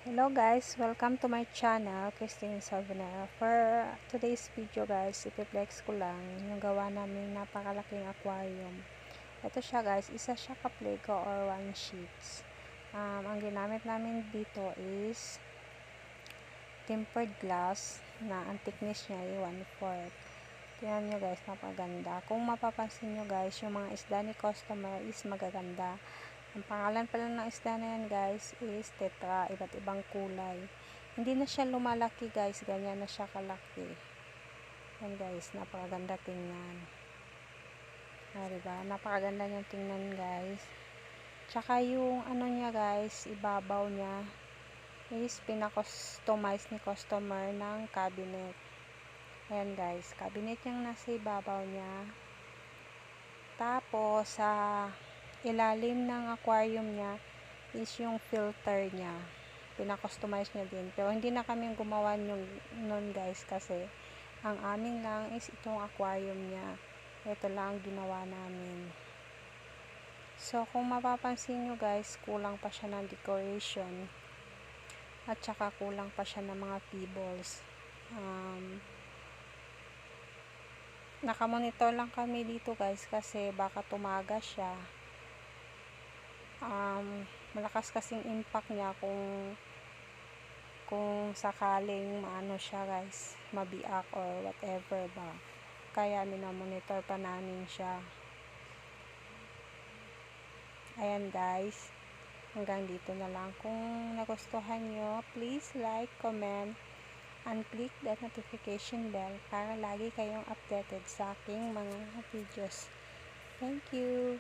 Hello guys, welcome to my channel, Christine Salvanera. For today's video guys, ipiplex ko lang yung gawa namin napakalaking aquarium. Ito siya guys, isa siya ka-plego or one sheets. Ang ginamit namin dito is tempered glass na ang thickness niya ay 1/4. Tingnan nyo guys, napaganda. Kung mapapansin nyo guys, yung mga isda ni customer is magaganda. Ang pangalan pala ng isda na yan guys is tetra, iba't ibang kulay. Hindi na siya lumalaki guys, ganyan na siya kalaki. Yan guys, napakaganda tingnan. Diba? Napakaganda niyang tingnan guys. Tsaka yung ano niya guys, ibabaw niya is pinakustomize ni customer ng cabinet. Ayan guys, cabinet yung nasa ibabaw niya. Tapos sa ilalim ng aquarium niya is yung filter niya. Pinakustomize niya din. Pero hindi na kami gumawa nun guys kasi ang amin lang is itong aquarium niya. Ito lang ginawa namin. So kung mapapansin nyo guys, kulang pa siya ng decoration. At saka kulang pa siya ng mga pebbles. Nakamonitor lang kami dito guys kasi baka tumaga siya. Malakas kasing impact niya kung sakaling maano siya guys, mabiak or whatever ba. Kaya minamonitor pa namin siya. Ayan guys, hanggang dito na lang. Kung nagustuhan nyo, please like, comment, and click that notification bell para lagi kayong updated sa aking mga videos. Thank you!